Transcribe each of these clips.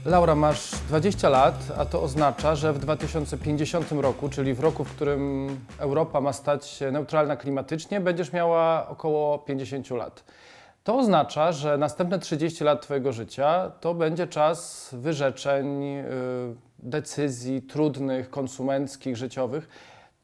Laura, masz 20 lat, a to oznacza, że w 2050 roku, czyli w roku, w którym Europa ma stać się neutralna klimatycznie, będziesz miała około 50 lat. To oznacza, że następne 30 lat Twojego życia to będzie czas wyrzeczeń, decyzji trudnych, konsumenckich, życiowych.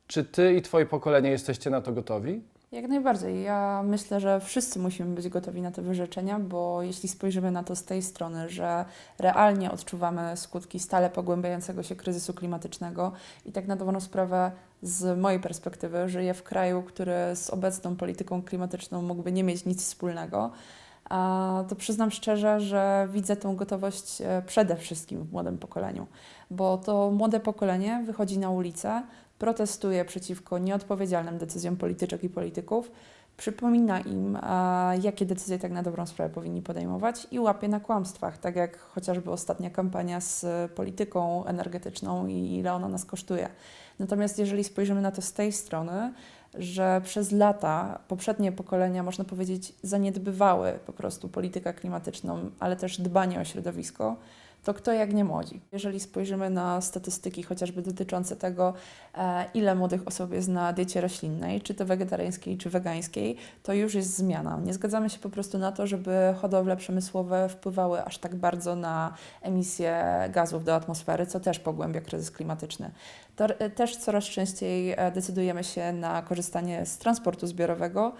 Czy Ty i Twoje pokolenie jesteście na to gotowi? Jak najbardziej. Ja myślę, że wszyscy musimy być gotowi na te wyrzeczenia, bo jeśli spojrzymy na to z tej strony, że realnie odczuwamy skutki stale pogłębiającego się kryzysu klimatycznego i tak na dobrą sprawę z mojej perspektywy żyję w kraju, który z obecną polityką klimatyczną mógłby nie mieć nic wspólnego, to przyznam szczerze, że widzę tę gotowość przede wszystkim w młodym pokoleniu, bo to młode pokolenie wychodzi na ulicę, protestuje przeciwko nieodpowiedzialnym decyzjom polityczek i polityków, przypomina im, jakie decyzje tak na dobrą sprawę powinni podejmować i łapie na kłamstwach, tak jak chociażby ostatnia kampania z polityką energetyczną i ile ona nas kosztuje. Natomiast jeżeli spojrzymy na to z tej strony, że przez lata poprzednie pokolenia, można powiedzieć, zaniedbywały po prostu politykę klimatyczną, ale też dbanie o środowisko, to kto jak nie młodzi. Jeżeli spojrzymy na statystyki chociażby dotyczące tego, ile młodych osób jest na diecie roślinnej, czy to wegetariańskiej, czy wegańskiej, to już jest zmiana. Nie zgadzamy się po prostu na to, żeby hodowle przemysłowe wpływały aż tak bardzo na emisję gazów do atmosfery, co też pogłębia kryzys klimatyczny. Też coraz częściej decydujemy się na korzystanie z transportu zbiorowego,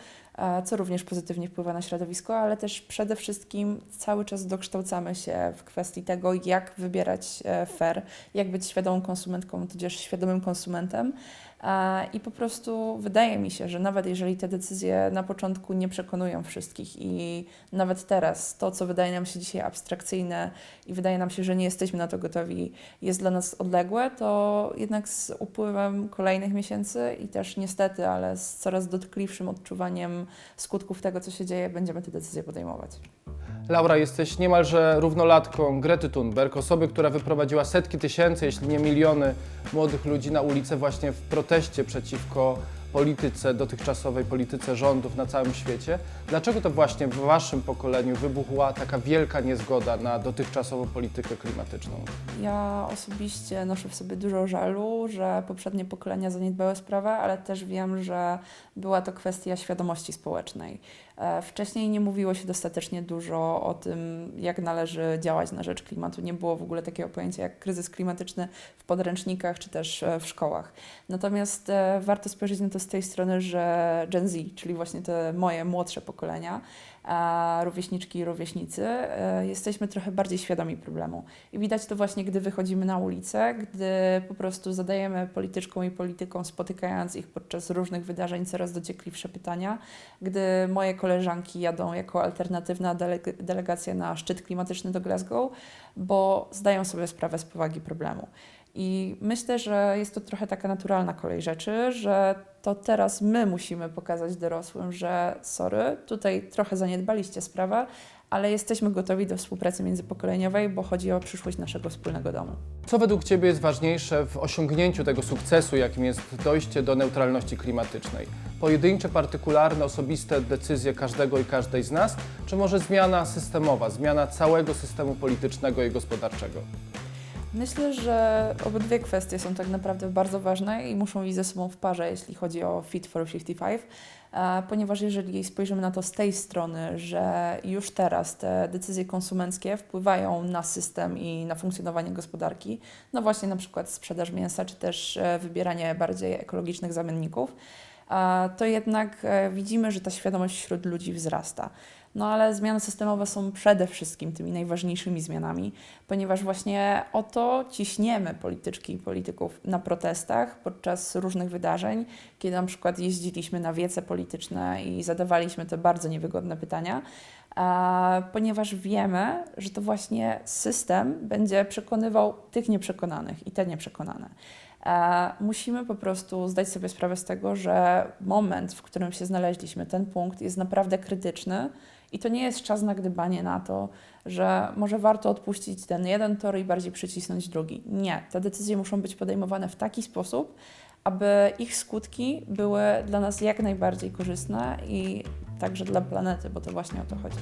co również pozytywnie wpływa na środowisko, ale też przede wszystkim cały czas dokształcamy się w kwestii tego, jak wybierać fair, jak być świadomą konsumentką, tudzież świadomym konsumentem. I po prostu wydaje mi się, że nawet jeżeli te decyzje na początku nie przekonują wszystkich i nawet teraz to, co wydaje nam się dzisiaj abstrakcyjne i wydaje nam się, że nie jesteśmy na to gotowi, jest dla nas odległe, to jednak z upływem kolejnych miesięcy i też niestety, ale z coraz dotkliwszym odczuwaniem skutków tego, co się dzieje, będziemy te decyzje podejmować. Laura, jesteś niemalże równolatką Grety Thunberg, osoby, która wyprowadziła setki tysięcy, jeśli nie miliony młodych ludzi na ulicę właśnie w proteście przeciwko polityce, dotychczasowej polityce rządów na całym świecie. Dlaczego to właśnie w Waszym pokoleniu wybuchła taka wielka niezgoda na dotychczasową politykę klimatyczną? Ja osobiście noszę w sobie dużo żalu, że poprzednie pokolenia zaniedbały sprawę, ale też wiem, że była to kwestia świadomości społecznej. Wcześniej nie mówiło się dostatecznie dużo o tym, jak należy działać na rzecz klimatu. Nie było w ogóle takiego pojęcia jak kryzys klimatyczny w podręcznikach czy też w szkołach. Natomiast warto spojrzeć na to z tej strony, że Gen Z, czyli właśnie te moje młodsze pokolenia, rówieśniczki i rówieśnicy, jesteśmy trochę bardziej świadomi problemu. I widać to właśnie, gdy wychodzimy na ulicę, gdy po prostu zadajemy polityczkom i politykom, spotykając ich podczas różnych wydarzeń, coraz dociekliwsze pytania, gdy moje koleżanki jadą jako alternatywna delegacja na szczyt klimatyczny do Glasgow, bo zdają sobie sprawę z powagi problemu. I myślę, że jest to trochę taka naturalna kolej rzeczy, że to teraz my musimy pokazać dorosłym, że sorry, tutaj trochę zaniedbaliście sprawę, ale jesteśmy gotowi do współpracy międzypokoleniowej, bo chodzi o przyszłość naszego wspólnego domu. Co według Ciebie jest ważniejsze w osiągnięciu tego sukcesu, jakim jest dojście do neutralności klimatycznej? Pojedyncze, partykularne, osobiste decyzje każdego i każdej z nas, czy może zmiana systemowa, zmiana całego systemu politycznego i gospodarczego? Myślę, że obydwie kwestie są tak naprawdę bardzo ważne i muszą iść ze sobą w parze, jeśli chodzi o Fit for 55, ponieważ jeżeli spojrzymy na to z tej strony, że już teraz te decyzje konsumenckie wpływają na system i na funkcjonowanie gospodarki, no właśnie na przykład sprzedaż mięsa, czy też wybieranie bardziej ekologicznych zamienników, to jednak widzimy, że ta świadomość wśród ludzi wzrasta. No ale zmiany systemowe są przede wszystkim tymi najważniejszymi zmianami, ponieważ właśnie o to ciśniemy polityczki i polityków na protestach podczas różnych wydarzeń, kiedy na przykład jeździliśmy na wiece polityczne i zadawaliśmy te bardzo niewygodne pytania, ponieważ wiemy, że to właśnie system będzie przekonywał tych nieprzekonanych i te nieprzekonane. Musimy po prostu zdać sobie sprawę z tego, że moment, w którym się znaleźliśmy, ten punkt jest naprawdę krytyczny i to nie jest czas na gdybanie na to, że może warto odpuścić ten jeden tor i bardziej przycisnąć drugi. Nie, te decyzje muszą być podejmowane w taki sposób, aby ich skutki były dla nas jak najbardziej korzystne i także dla planety, bo to właśnie o to chodzi.